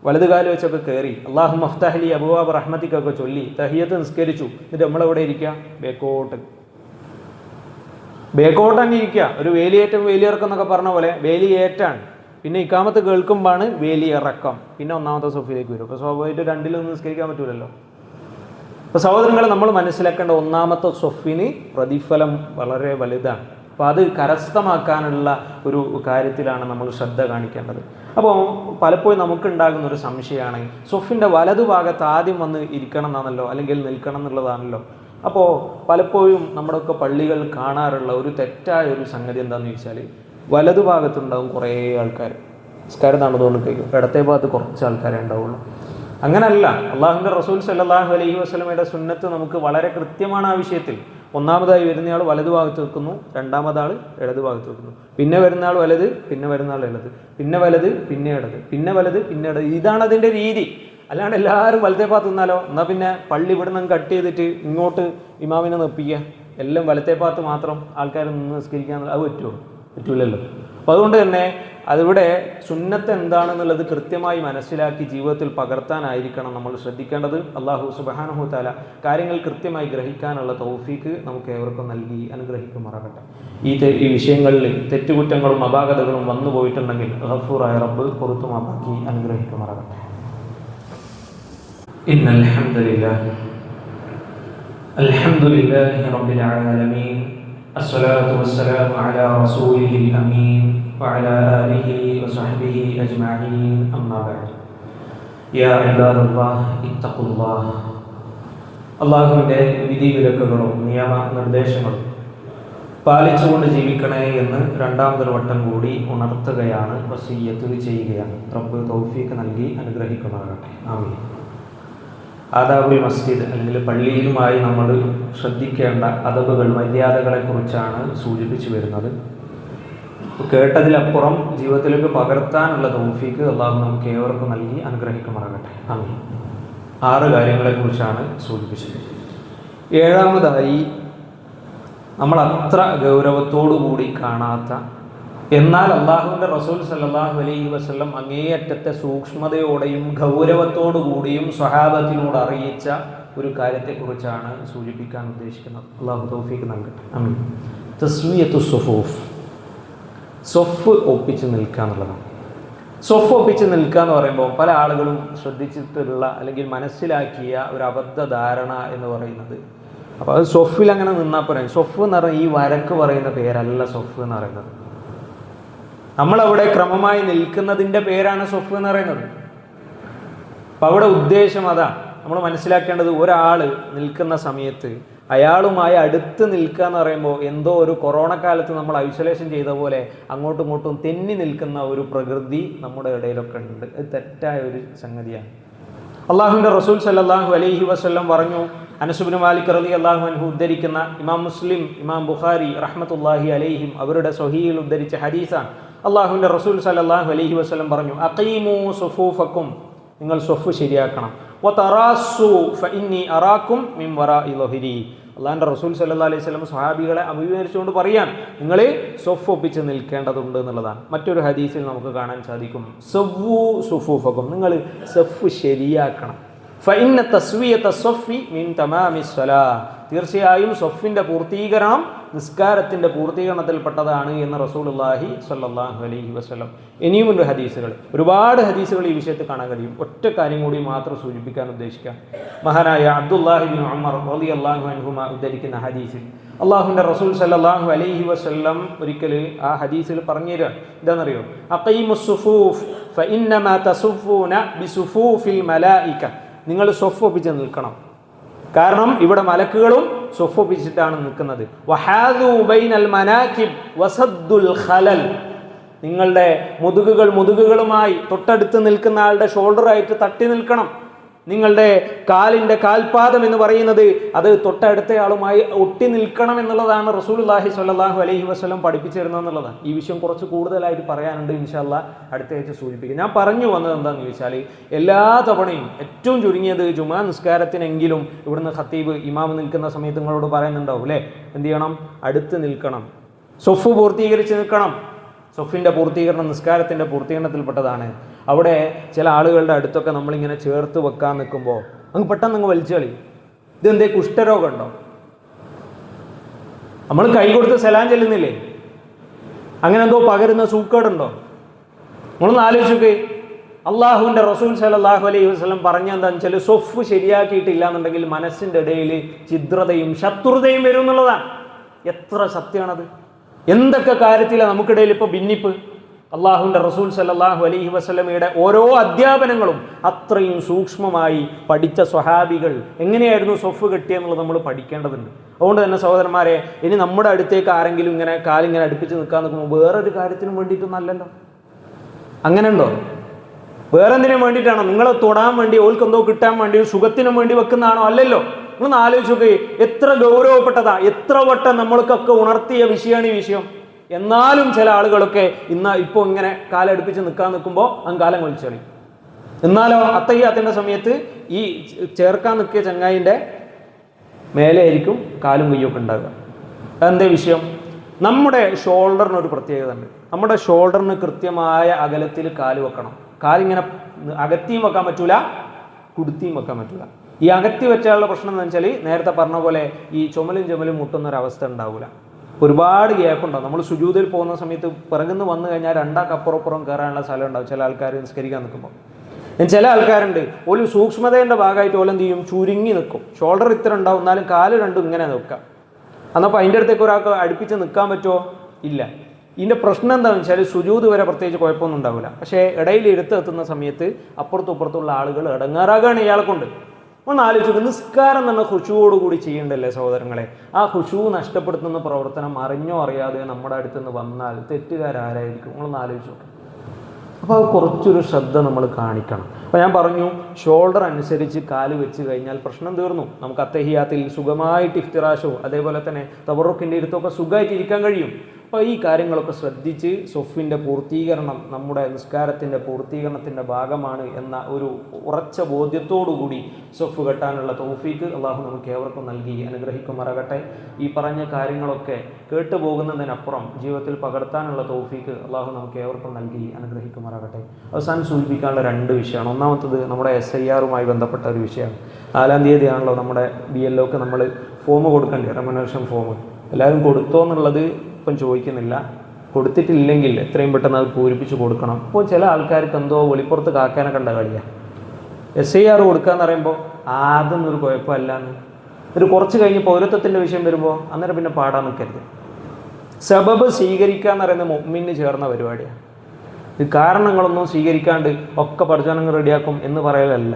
വലതുകാലം വെച്ചൊക്കെ കയറി അല്ലാഹു മഫ്തഹ്ലി അബ്വാബ റഹ്മതിക്കൊക്കെ ചൊല്ലി തഹിയ്യത്ത് നിസ്കരിച്ചു. എന്നിട്ട് നമ്മളെവിടെ ഇരിക്കുക? ബേക്കോട്ട് തന്നെ ഇരിക്കുക. ഒരു വേലിയേറ്റം വേലിയിറക്കം എന്നൊക്കെ പറഞ്ഞ പോലെ വേലിയേറ്റാണ്. പിന്നെ ഇക്കാമത്ത് കേൾക്കുമ്പോഴാണ് വേലിയിറക്കം. പിന്നെ 1ാമത്തെ സൊഫിലേക്ക് വരും. അപ്പോൾ സ്വാഭാവികമായിട്ട് 2ലും നിസ്കരിക്കാൻ പറ്റൂലല്ലോ. അപ്പോൾ സഹോദരങ്ങളെ, നമ്മൾ മനസ്സിലാക്കേണ്ട ഒന്നാമത്തെ സ്വഫിന് പ്രതിഫലം വളരെ വലുതാണ്. അപ്പോൾ അത് കരസ്ഥമാക്കാനുള്ള ഒരു കാര്യത്തിലാണ് നമ്മൾ ശ്രദ്ധ കാണിക്കേണ്ടത്. അപ്പോൾ പലപ്പോഴും നമുക്കുണ്ടാകുന്ന ഒരു സംശയമാണ്, സ്വഫിൻ്റെ വലതുഭാഗത്ത് ആദ്യം വന്ന് ഇരിക്കണം എന്നാണല്ലോ, അല്ലെങ്കിൽ നിൽക്കണം എന്നുള്ളതാണല്ലോ. അപ്പോൾ പലപ്പോഴും നമ്മുടെയൊക്കെ പള്ളികൾ കാണാറുള്ള ഒരു തെറ്റായ ഒരു സംഗതി എന്താണെന്ന് ചോദിച്ചാൽ, വലതുഭാഗത്തുണ്ടാകും കുറേ ആൾക്കാർ, നിസ്കാരം നടന്നുകൊണ്ട് കഴിയും, ഇടത്തെ ഭാഗത്ത് കുറച്ച് ആൾക്കാരേ ഉണ്ടാവുള്ളൂ. അങ്ങനല്ല. അള്ളാഹുവിൻ്റെ റസൂൽ സല്ലല്ലാഹു അലൈഹി വസല്ലമയുടെ സുന്നത്ത് നമുക്ക് വളരെ കൃത്യമാണ് ആ വിഷയത്തിൽ. ഒന്നാമതായി വരുന്നയാൾ വലതുഭാഗത്ത് വെക്കുന്നു, രണ്ടാമതാൾ ഇടതുഭാഗത്ത് വെക്കുന്നു, പിന്നെ വരുന്നയാൾ വലത്, പിന്നെ വരുന്നയാൾ ഇടത്, പിന്നെ വലത്, പിന്നെ ഇടത്, പിന്നെ വലത്, പിന്നെ ഇടത്. ഇതാണ് അതിൻ്റെ രീതി. അല്ലാണ്ട് എല്ലാവരും വലത്തെ ഭാഗത്ത് നിന്നാലോ, എന്നാൽ പിന്നെ പള്ളി ഇവിടെ നിന്ന് കട്ട് ചെയ്തിട്ട് ഇങ്ങോട്ട് ഇമാമിനെ നിർപ്പിക്കുക, എല്ലാം വലത്തെ ഭാഗത്ത് മാത്രം ആൾക്കാർ നിന്ന് നിസ്കരിക്കുക, അത് പറ്റൂലല്ലോ. അപ്പോൾ അതുകൊണ്ട് തന്നെ അതിവിടെ സുന്നത്ത് എന്താണെന്നുള്ളത് കൃത്യമായി മനസ്സിലാക്കി ജീവിതത്തിൽ പകർത്താനായിരിക്കണം നമ്മൾ ശ്രദ്ധിക്കേണ്ടത്. അള്ളാഹു സുബ്ഹാനഹു തആല കാര്യങ്ങൾ കൃത്യമായി ഗ്രഹിക്കാനുള്ള തൗഫീക്ക് നമുക്ക് ഏവർക്കും നൽകി അനുഗ്രഹിക്കുമാറാകട്ടെ. ഈ വിഷയങ്ങളിൽ തെറ്റുകുറ്റങ്ങളും അപാകതകളും വന്നു പോയിട്ടുണ്ടെങ്കിൽ ഗഫൂറായ റബ്ബ് പുറത്തു മാപ്പാക്കി അനുഗ്രഹിക്കുമാറാകട്ടെ. ഇന്നൽ ഹംദുലില്ലാഹി അൽഹംദുലില്ലാഹി റബ്ബിൽ ആലമീൻ അസ്സലാത്തു വസ്സലാമു അലാ റസൂലിഹിൽ അമീൻ വഅലാ ആലിഹി വസഹ്ബിഹി അജ്മഈൻ അമ്മാ ബഅദ്. യാ ഇബാദല്ലാഹ് ഇത്തഖുല്ലാഹ്. അല്ലാഹുവിൻ്റെ വിധിവിലക്കുകളും നിയമ നിർദ്ദേശങ്ങളും പാലിച്ചുകൊണ്ട് ജീവിക്കണേ എന്ന് രണ്ടാമതൊരു വട്ടം കൂടി ഉണർത്തുകയാണ്, വസിയ്യത്ത് ചെയ്യുകയാണ്. റബ്ബ് തൗഫീഖ് നൽകി അനുഗ്രഹിക്കുമാറാകട്ടെ. ആമീൻ. ആദാബുൽ മസ്ജിദ് അല്ലെങ്കിൽ പള്ളിയിലുമായി നമ്മൾ ശ്രദ്ധിക്കേണ്ട അദബുകൾ, മര്യാദകളെ കുറിച്ചാണ് സൂചിപ്പിച്ചു വരുന്നത്. കേട്ടതിലപ്പുറം ജീവിതത്തിലേക്ക് പകർത്താനുള്ള തൗഫീഖ് അള്ളാഹു നമുക്ക് ഏവർക്കും നൽകി അനുഗ്രഹിക്കുമാറാകട്ടെ. ആമീൻ. 6 കാര്യങ്ങളെക്കുറിച്ചാണ് സൂചിപ്പിച്ചത്. 7ാമതായി, നമ്മൾ അത്ര ഗൗരവത്തോടുകൂടി കാണാത്ത, എന്നാൽ അള്ളാഹുവിൻ്റെ റസൂൽ സല്ലല്ലാഹു അലൈഹി വസല്ലം അങ്ങേയറ്റത്തെ സൂക്ഷ്മതയോടെയും ഗൗരവത്തോടു കൂടിയും സ്വഹാബത്തിനോട് അറിയിച്ച ഒരു കാര്യത്തെക്കുറിച്ചാണ് സൂചിപ്പിക്കാൻ ഉദ്ദേശിക്കുന്നത്. അള്ളാഹു തൗഫീഖ് നൽകട്ടെ. ആമീൻ. തസ്വിയത്തു സുഫൂഫ്. സ്വഫ് ഒപ്പിച്ച് നിൽക്കുക എന്നുള്ളതാണ്. സ്വഫ് ഒപ്പിച്ച് നിൽക്കുക എന്ന് പറയുമ്പോൾ പല ആളുകളും ശ്രദ്ധിച്ചിട്ടുള്ള അല്ലെങ്കിൽ മനസ്സിലാക്കിയ ഒരു അബദ്ധ ധാരണ എന്ന് പറയുന്നത്, അപ്പോൾ അത് സ്വഫിൽ അങ്ങനെ നിന്നാൽ പറയാം. സ്വഫ് എന്ന് പറഞ്ഞാൽ ഈ വരക്ക് പറയുന്ന പേരല്ല സ്വഫ് എന്ന് പറയുന്നത്. നമ്മളവിടെ ക്രമമായി നിൽക്കുന്നതിൻ്റെ പേരാണ് സ്വഫ് എന്ന് പറയുന്നത്. അപ്പം അവിടെ ഉദ്ദേശം അതാണ്. നമ്മൾ മനസ്സിലാക്കേണ്ടത്, ഒരാൾ നിൽക്കുന്ന സമയത്ത് അയാളുമായി അടുത്ത് നിൽക്കുക എന്ന് പറയുമ്പോൾ എന്തോ ഒരു കൊറോണ കാലത്ത് നമ്മൾ ഐസൊലേഷൻ ചെയ്ത പോലെ അങ്ങോട്ടും ഇങ്ങോട്ടും തെന്നി നിൽക്കുന്ന ഒരു പ്രകൃതി നമ്മുടെ ഇടയിലൊക്കെ ഉണ്ട്. അത് തെറ്റായ ഒരു സംഗതിയാണ്. അള്ളാഹുവിൻ്റെ റസൂൽ സല്ലല്ലാഹു അലൈഹി വസല്ലം പറഞ്ഞു, അനസ് ഇബ്നു മാലിക് റളിയല്ലാഹു അൻഹു ഉദ്ധരിക്കുന്ന, ഇമാം മുസ്ലിം, ഇമാം ബുഖാരി റഹ്മത്തുള്ളാഹി അലൈഹിം അവരുടെ സ്വഹീഹിൽ ഉദ്ധരിച്ച ഹദീസാണ്. അള്ളാഹുവിൻ്റെ റസൂൽ സല്ലല്ലാഹു അലൈഹി വസല്ലം പറഞ്ഞു, അഖീമു സുഫൂഫക്കും, നിങ്ങൾ സ്വഫ് ശരിയാക്കണം. വതറാസു ഫഇന്നി അറാക്കും മിൻ വറാഇ ളഹരി. അള്ളാഹുവിൻ്റെ റസൂൽ സല്ലല്ലാഹു അലൈഹി വസല്ലം സ്വഹാബികളെ അഭിമുഖീകരിച്ചുകൊണ്ട് പറയാൻ, നിങ്ങൾ സ്വഫ് ഒപ്പിച്ച് നിൽക്കേണ്ടതുണ്ട് എന്നുള്ളതാണ്. മറ്റൊരു ഹദീസിൽ നമുക്ക് കാണാൻ സാധിക്കും, സവ്വു സുഫൂഫക്കും, നിങ്ങൾ സ്വഫ് ശരിയാക്കണം. ഫഇന്ന തസ്വിയത സ്വഫി മിൻ തമാമിസ് സ്വലാഹ്, തീർച്ചയായും സ്വഫിൻ്റെ പൂർത്തീകരണം നിസ്കാരത്തിൻ്റെ പൂർത്തീകരണത്തിൽപ്പെട്ടതാണ് എന്ന് റസൂലുള്ളാഹി സ്വല്ലല്ലാഹു അലൈഹി വസല്ലം. ഇനിയുമുണ്ട് ഹദീസുകൾ, ഒരുപാട് ഹദീസുകൾ ഈ വിഷയത്തിൽ കാണാൻ കഴിയും. ഒറ്റ കാര്യം കൂടി മാത്രം സൂചിപ്പിക്കാൻ ഉദ്ദേശിക്കാം. മഹാനായ അബ്ദുല്ലാഹി ഇബ്നു ഉമർ റളിയല്ലാഹു അൻഹുമ ഉദ്ധരിക്കുന്ന ഹദീസിൽ അള്ളാഹുവിൻ്റെ റസൂൽ സല്ലല്ലാഹു അലൈഹി വസല്ലം ഒരിക്കൽ ആ ഹദീസിൽ പറഞ്ഞു തരാം. എന്താണെന്നറിയോ? അഖീമുസ് സുഫൂഫ് ഫഇന്നമാ തസുഫൂന ബിസുഫൂഫിൽ മലായിക, നിങ്ങൾ സ്വഫ് ഒപ്പിച്ച് നിൽക്കണം. കാരണം ഇവിടെ മലക്കുകളും സ്വഫ് ഒപ്പിച്ചിട്ടാണ് നിൽക്കുന്നത്. വഹാദു ബൈനൽ മനാകിബ് വസദ്ദുൽ ഖലൽ, നിങ്ങളുടെ മുതുകുകളുമായി തൊട്ടടുത്ത് നിൽക്കുന്ന ആളുടെ ഷോൾഡറായിട്ട് തട്ടി നിൽക്കണം. നിങ്ങളുടെ കാലിൻ്റെ കാൽപാദം എന്ന് പറയുന്നത് അത് തൊട്ടടുത്തയാളുമായി ഒട്ടി നിൽക്കണം എന്നുള്ളതാണ് റസൂലുള്ളാഹി സ്വല്ലല്ലാഹു അലൈഹി വസല്ലം പഠിപ്പിച്ചു തരുന്നത് എന്നുള്ളതാണ്. ഈ വിഷയം കുറച്ച് കൂടുതലായിട്ട് പറയാനുണ്ട്, ഇൻഷാ അല്ലാഹ് അടുത്ത ആഴ്ച സൂചിപ്പിക്കും. ഞാൻ പറഞ്ഞു വന്നത് എന്താണെന്ന് ചോദിച്ചാൽ, എല്ലാ തവണയും ഏറ്റവും ചുരുങ്ങിയത് ജുമാ നിസ്കാരത്തിനെങ്കിലും ഇവിടുന്ന് ഖത്തീബ് ഇമാം നിൽക്കുന്ന സമയത്ത് നിങ്ങളോട് പറയുന്നുണ്ടാവും അല്ലേ, എന്ത് ചെയ്യണം? അടുത്ത് നിൽക്കണം, സ്വഫ് പൂർത്തീകരിച്ച് നിൽക്കണം. സ്വഫിൻ്റെ പൂർത്തീകരണം നിസ്കാരത്തിൻ്റെ പൂർത്തീകരണത്തിൽപ്പെട്ടതാണ്. അവിടെ ചില ആളുകളുടെ അടുത്തൊക്കെ നമ്മളിങ്ങനെ ചേർത്ത് വെക്കാൻ നിൽക്കുമ്പോൾ അങ്ങ് പെട്ടെന്ന് വലിച്ചു കളി. ഇതെന്തേ കുഷ്ഠരോഗം ഉണ്ടോ? നമ്മൾ കൈ കൊടുത്ത് സലാം ചെല്ലുന്നില്ലേ? അങ്ങനെ എന്തോ പകരുന്ന സൂക്കേടുണ്ടോ? നമ്മളൊന്ന് ആലോചിച്ചൊക്കെ. അള്ളാഹുവിൻ്റെ റസൂൽ സല്ലല്ലാഹു അലൈഹി വസല്ലം പറഞ്ഞെന്താണെന്ന് വെച്ചാൽ സൊഫ് ശരിയാക്കിയിട്ടില്ല എന്നുണ്ടെങ്കിൽ മനസ്സിൻ്റെ ഇടയിൽ ഛിദ്രതയും ശത്രുതയും വരും എന്നുള്ളതാണ്. എത്ര സത്യമാണത്! എന്തൊക്കെ കാര്യത്തിലാണ് നമുക്കിടയിൽ ഇപ്പോൾ ഭിന്നിപ്പ്! അള്ളാഹുവിൻ്റെ റസൂൽ സല്ലല്ലാഹു അലൈഹി വസല്ലമയുടെ ഓരോ അധ്യാപനങ്ങളും അത്രയും സൂക്ഷ്മമായി പഠിച്ച സ്വഹാബികൾ എങ്ങനെയായിരുന്നു സൊഫ് കെട്ടിയെന്നുള്ളത് നമ്മൾ പഠിക്കേണ്ടതുണ്ട്. അതുകൊണ്ട് തന്നെ സഹോദരന്മാരെ, ഇനി നമ്മുടെ അടുത്തേക്ക് ആരെങ്കിലും ഇങ്ങനെ കാലിങ്ങനെ അടുപ്പിച്ച് നിൽക്കാൻ നിൽക്കുമ്പോൾ വേറൊരു കാര്യത്തിനും വേണ്ടിയിട്ടൊന്നും അല്ലല്ലോ. അങ്ങനെ ഉണ്ടോ? വേറെ എന്തിനും വേണ്ടിയിട്ടാണോ? നിങ്ങളെ തൊടാൻ വേണ്ടി, ഓൾക്ക് എന്തോ കിട്ടാൻ വേണ്ടി, സുഖത്തിനും വേണ്ടി വെക്കുന്നതാണോ? അല്ലല്ലോ. നിങ്ങളൊന്ന് ആലോചിച്ച് നോക്കി, എത്ര ഗൗരവപ്പെട്ടതാ, എത്ര വട്ടം നമ്മൾക്കൊക്കെ ഉണർത്തിയ വിഷയമാണ് ഈ വിഷയം. എന്നാലും ചില ആളുകളൊക്കെ ഇപ്പോൾ ഇങ്ങനെ കാലടുപ്പിച്ച് നിൽക്കാൻ നിൽക്കുമ്പോൾ കാലം കൊലിച്ചളി. എന്നാലോ അത്തഹിയ്യാത്തിന്റെ സമയത്ത് ഈ ചേർക്കാൻ നിൽക്കിയ ചങ്ങായിൻ്റെ മേലെ ആയിരിക്കും കാലും കയ്യൊക്കെ ഉണ്ടാകുക. അതെന്തേ വിഷയം? നമ്മുടെ ഷോൾഡറിനൊരു പ്രത്യേകത ഉണ്ട്. നമ്മുടെ ഷോൾഡറിന് കൃത്യമായ അകലത്തിൽ കാല് വെക്കണം. കാലിങ്ങനെ അകത്തിയും വെക്കാൻ പറ്റൂല, കുടുത്തിയും വെക്കാൻ പറ്റൂല. ഈ അകത്തി വെച്ചാലുള്ള പ്രശ്നം എന്ന് വെച്ചാൽ നേരത്തെ പറഞ്ഞ പോലെ ഈ ചുമലും മുട്ടുന്നൊരവസ്ഥ ഉണ്ടാവില്ല. ഒരുപാട് ഗ്യാപ്പ് ഉണ്ടാവും. നമ്മൾ സുജൂദിൽ പോകുന്ന സമയത്ത് പിറകുന്ന് വന്നു കഴിഞ്ഞാൽ രണ്ടാക്കപ്പുറപ്പുറം കയറാനുള്ള സ്ഥലം ഉണ്ടാവും ചില ആൾക്കാർ നിസ്കരിക്കാൻ നിൽക്കുമ്പോൾ. ചില ആൾക്കാരുണ്ട്, ഒരു സൂക്ഷ്മതയുടെ ഭാഗമായിട്ട് ഓല എന്ത് ചെയ്യും, ചുരുങ്ങി നിൽക്കും. ഷോൾഡർ ഇത്ര ഉണ്ടാവും, എന്നാലും കാല് രണ്ടും ഇങ്ങനെ നിൽക്കാം. എന്നപ്പോൾ അതിൻ്റെ അടുത്തേക്ക് ഒരാൾക്ക് അടുപ്പിച്ച് നിൽക്കാൻ പറ്റുമോ? ഇല്ല. ഇതിൻ്റെ പ്രശ്നം എന്താണെന്ന് വെച്ചാൽ സുജൂദ് വരെ പ്രത്യേകിച്ച് കുഴപ്പമൊന്നും ഉണ്ടാവില്ല. പക്ഷേ ഇടയിൽ എടുത്തെത്തുന്ന സമയത്ത് അപ്പുറത്തും ഇപ്പുറത്തുള്ള ആളുകൾ ഇടങ്ങാറാകാണ് ഇയാളെ കൊണ്ട്. ഒന്ന് ആലോചിച്ചു, നിസ്കാരം തന്നെ ഖുശൂവോടുകൂടി ചെയ്യേണ്ടല്ലേ സഹോദരങ്ങളെ? ആ ഖുശൂ നഷ്ടപ്പെടുത്തുന്ന പ്രവർത്തനം അറിഞ്ഞോ അറിയാതെ നമ്മുടെ അടുത്തുനിന്ന് വന്നാൽ തെറ്റുകാരായിരിക്കും? നമ്മളൊന്ന് ആലോചിച്ചു നോക്കാം. അപ്പോൾ അത് കുറച്ചൊരു ശ്രദ്ധ നമ്മൾ കാണിക്കണം. അപ്പോൾ ഞാൻ പറഞ്ഞു, ഷോൾഡർ അനുസരിച്ച് കാല് വെച്ച് കഴിഞ്ഞാൽ പ്രശ്നം തീർന്നു. നമുക്ക് അത്തഹിയ്യാത്തിൽ സുഖമായിട്ട് ഇഫ്തിറാഷോ അതേപോലെ തന്നെ തബറുക്കിൻ്റെ ഇരുത്തൊക്കെ സുഖമായിട്ട് ഇരിക്കാൻ കഴിയും. അപ്പോൾ ഈ കാര്യങ്ങളൊക്കെ ശ്രദ്ധിച്ച് സൊഫിൻ്റെ പൂർത്തീകരണം നമ്മുടെ നിസ്കാരത്തിൻ്റെ പൂർത്തീകരണത്തിൻ്റെ ഭാഗമാണ് എന്ന ഒരു ഉറച്ച ബോധ്യത്തോടുകൂടി സൊഫ് കെട്ടാനുള്ള തൗഫീക്ക് അള്ളാഹു നമുക്ക് ഏവർക്കും നൽകി അനുഗ്രഹിക്കുമാറാകട്ടെ. ഈ പറഞ്ഞ കാര്യങ്ങളൊക്കെ കേട്ടുപോകുന്നതിനപ്പുറം ജീവിതത്തിൽ പകർത്താനുള്ള തൗഫീക്ക് അള്ളാഹു നമുക്ക് ഏവർക്കും നൽകി അനുഗ്രഹിക്കുമാറാകട്ടെ. അവസാനം സൂചിപ്പിക്കാനുള്ള രണ്ട് വിഷയമാണ്. ഒന്നാമത്തത് നമ്മുടെ SIR-മായി ബന്ധപ്പെട്ട ഒരു വിഷയമാണ്. 4-ാം തീയതിയാണല്ലോ നമ്മുടെ BLOക്ക് നമ്മൾ ഫോം കൊടുക്കേണ്ടി, റെമ്യൂണറേഷൻ ഫോം. എല്ലാവരും കൊടുത്തോ എന്നുള്ളത് ഇപ്പം ചോദിക്കുന്നില്ല. കൊടുത്തിട്ടില്ലെങ്കിൽ എത്രയും പെട്ടെന്ന് അത് പൂരിപ്പിച്ച് കൊടുക്കണം. അപ്പോൾ ചില ആൾക്കാർക്ക് എന്തോ വെളിപ്പുറത്ത് കാക്കാനൊക്കെ ഉണ്ട കളിയാണ്. SIR കൊടുക്കുക എന്ന് പറയുമ്പോൾ ആദ്യം ഒരു കുഴപ്പമല്ലാന്ന്, ഒരു കുറച്ച് കഴിഞ്ഞ് പൗരത്വത്തിൻ്റെ വിഷയം വരുമ്പോൾ അന്നേരം പിന്നെ പാടാൻ നിൽക്കരുത്. സബബ് സ്വീകരിക്കുക എന്ന് പറയുന്നത് മുഅ്മിന് ചേർന്ന പരിപാടിയാണ്. ഈ കാരണങ്ങളൊന്നും സ്വീകരിക്കാണ്ട് ഒക്കെ പഠിച്ചാനങ്ങ് റെഡിയാക്കും എന്ന് പറയലല്ല.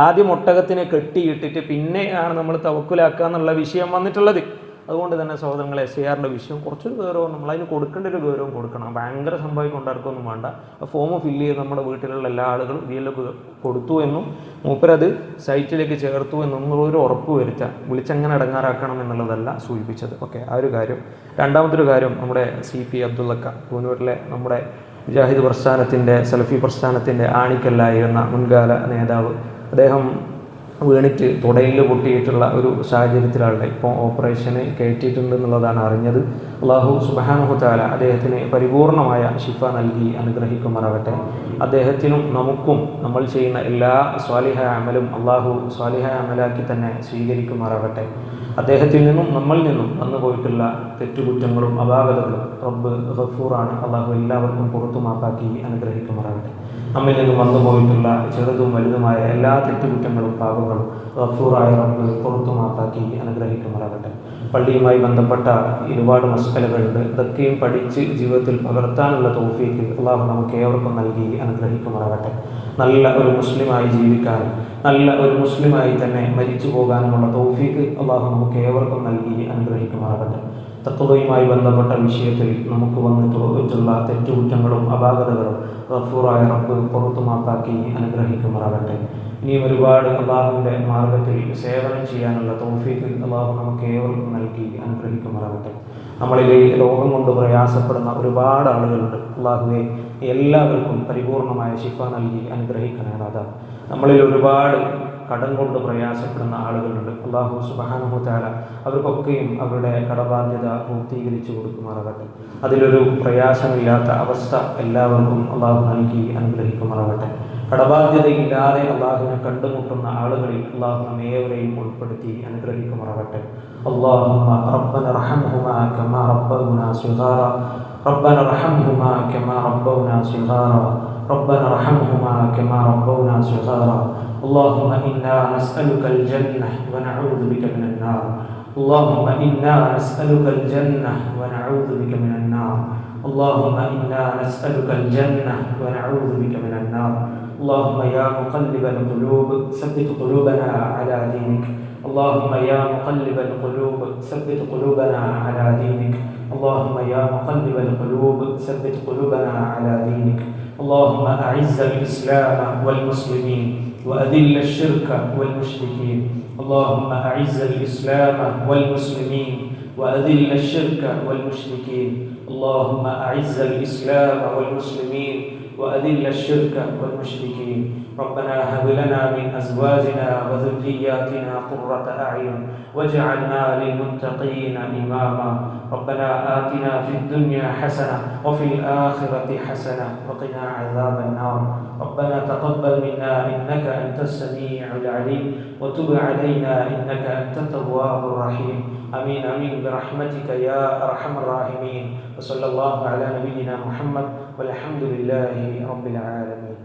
ആദ്യം ഒട്ടകത്തിനെ കെട്ടിയിട്ടിട്ട് പിന്നെയാണ് നമ്മൾ തവക്കുലാക്കുക എന്നുള്ള വിഷയം വന്നിട്ടുള്ളത്. അതുകൊണ്ട് തന്നെ സഹോദരങ്ങളെ, SIR-ൻ്റെ വിഷയം കുറച്ചൊരു ഗൗരവം നമ്മളതിന് കൊടുക്കേണ്ട ഒരു ഗൗരവം കൊടുക്കണം. ഭയങ്കര സംഭവം കൊണ്ടിറക്കൊന്നും വേണ്ട. ആ ഫോം ഫില്ല് ചെയ്ത് നമ്മുടെ വീട്ടിലുള്ള എല്ലാ ആളുകളും BLOക്ക് കൊടുത്തു എന്നും മൂപ്പരത് സൈറ്റിലേക്ക് ചേർത്തു എന്നുള്ളൊരു ഉറപ്പ് വരുത്തുക. വിളിച്ചങ്ങനെ ഇടങ്ങാറാക്കണം എന്നുള്ളതല്ല സൂചിപ്പിച്ചത്. ഓക്കെ, ആ ഒരു കാര്യം. രണ്ടാമതൊരു കാര്യം, നമ്മുടെ CP അബ്ദുള്ളക്ക പൂനൂരിലെ നമ്മുടെ മുജാഹിദ് പ്രസ്ഥാനത്തിൻ്റെ സലഫി പ്രസ്ഥാനത്തിൻ്റെ ആണിക്കല്ലായിരുന്ന മുൻകാല നേതാവ്, അദ്ദേഹം വീണിട്ട് തുടയിൽ പൊട്ടിയിട്ടുള്ള ഒരു സാഹചര്യത്തിലാണ് ഇപ്പോൾ ഓപ്പറേഷന് കയറ്റിയിട്ടുണ്ടെന്നുള്ളതാണ് അറിഞ്ഞത്. അള്ളാഹു സുബ്ഹാനഹു തആല അദ്ദേഹത്തിന് പരിപൂർണമായ ശിഫ നൽകി അനുഗ്രഹിക്കുമാറാകട്ടെ. അദ്ദേഹത്തിനും നമുക്കും നമ്മൾ ചെയ്യുന്ന എല്ലാ സ്വാലിഹായ അമലും അള്ളാഹു സ്വാലിഹായ അമലാക്കി തന്നെ സ്വീകരിക്കുമാറാകട്ടെ. അദ്ദേഹത്തിൽ നിന്നും നമ്മളിൽ നിന്നും വന്നുപോയിട്ടുള്ള തെറ്റുകുറ്റങ്ങളും അപാകതകളും റബ്ബ് ഗഫൂറാണ്. അള്ളാഹു എല്ലാവർക്കും പുറത്തു മാപ്പാക്കി അനുഗ്രഹിക്കുമാറാകട്ടെ. നമ്മിൽ നിന്നും വന്നുപോയിട്ടുള്ള ചെറുതും വലുതുമായ എല്ലാ തെറ്റുകുറ്റങ്ങളും പാപങ്ങളും ഗഫൂറായ റബ്ബ് പുറത്തു മാപ്പാക്കി അനുഗ്രഹിക്കുമാറാകട്ടെ. പള്ളിയുമായി ബന്ധപ്പെട്ട ഒരുപാട് മസ്കലകളുണ്ട്. ഇതൊക്കെയും പഠിച്ച് ജീവിതത്തിൽ പകർത്താനുള്ള തൗഫീക്ക് അള്ളാഹു നമുക്ക് ഏവർക്കും നൽകി അനുഗ്രഹിക്കുമാറാകട്ടെ. നല്ല ഒരു മുസ്ലിമായി ജീവിക്കാനും നല്ല ഒരു മുസ്ലിമായി തന്നെ മരിച്ചു പോകാനുമുള്ള തൗഫീക്ക് അള്ളാഹു നമുക്ക് ഏവർക്കും നൽകി അനുഗ്രഹിക്കുമാറാകട്ടെ. തഖ്വയുമായി ബന്ധപ്പെട്ട വിഷയത്തിൽ നമുക്ക് വന്നിട്ടുള്ള തെറ്റുകുറ്റങ്ങളും അപാകതകളും ഗഫൂറായ റബ്ബ് പുറത്തു മാപ്പാക്കി അനുഗ്രഹിക്കുമാറാകട്ടെ. ഇനിയും ഒരുപാട് അള്ളാഹുവിൻ്റെ മാർഗത്തിൽ സേവനം ചെയ്യാനുള്ള തൗഫീക്ക് അള്ളാഹു നമുക്ക് ഏവർക്കും നൽകി അനുഗ്രഹിക്കുമാറാകട്ടെ. നമ്മളിലെ രോഗം കൊണ്ട് പ്രയാസപ്പെടുന്ന ഒരുപാട് ആളുകളുണ്ട്. അള്ളാഹുവെ എല്ലാവർക്കും പരിപൂർണമായ ശിഫ നൽകി അനുഗ്രഹിക്കണേ നാഥ. നമ്മളിൽ ഒരുപാട് കടം കൊണ്ട് പ്രയാസപ്പെടുന്ന ആളുകളുണ്ട്. അള്ളാഹു സുബ്ഹാനഹു തആല അവർക്കൊക്കെയും അവരുടെ കടബാധ്യത പൂർത്തീകരിച്ചു കൊടുക്കുമാറാകട്ടെ. അതിലൊരു പ്രയാസമില്ലാത്ത അവസ്ഥ എല്ലാവർക്കും അള്ളാഹു നൽകി അനുഗ്രഹിക്കുമാറാകട്ടെ. കടബാധ്യതയില്ലാതെ അള്ളാഹുവിനെ കണ്ടുമുട്ടുന്ന ആളുകളിൽ അള്ളാഹു നമ്മേവരെയും ഉൾപ്പെടുത്തി അനുഗ്രഹിക്കുമാറാകട്ടെ. അല്ലാഹുമ്മ റബ്ബന റഹംഹുമാ കമാ റബ്ബൗനാ സിഗാറ റബ്ബന റഹംഹുമാ കമാ റബ്ബൗനാ സിഗാറ ربنا ارحمهما كما ربونا صغارا. اللهم إنا نسألك الجنة ونعوذ بك من النار. اللهم إنا نسألك الجنة ونعوذ بك من النار. اللهم إنا نسألك الجنة ونعوذ بك من النار. اللهم يا مقلب القلوب ثبت قلوبنا على دينك. اللهم يا مقلب القلوب ثبت قلوبنا على دينك. اللهم يا مقلب القلوب ثبت قلوبنا على دينك. اللهم أعز الإسلام والمسلمين وأذل الشرك والمشركين. اللهم أعز الإسلام والمسلمين وأذل الشرك والمشركين. اللهم أعز الإسلام والمسلمين وأذل الشرك والمشركين. ربنا هب لنا من أزواجنا وذرياتنا قرة أعين واجعلنا للمتقين إماما. ربنا آتنا في الدنيا حسنة وفي الآخرة حسنة وقنا عذاب النار. ربنا تقبل منا إنك أنت السميع العليم وتب علينا إنك أنت التواب الرحيم. آمين آمين برحمتك يا أرحم الراحمين. وصلى الله على نبينا محمد والحمد لله رب العالمين.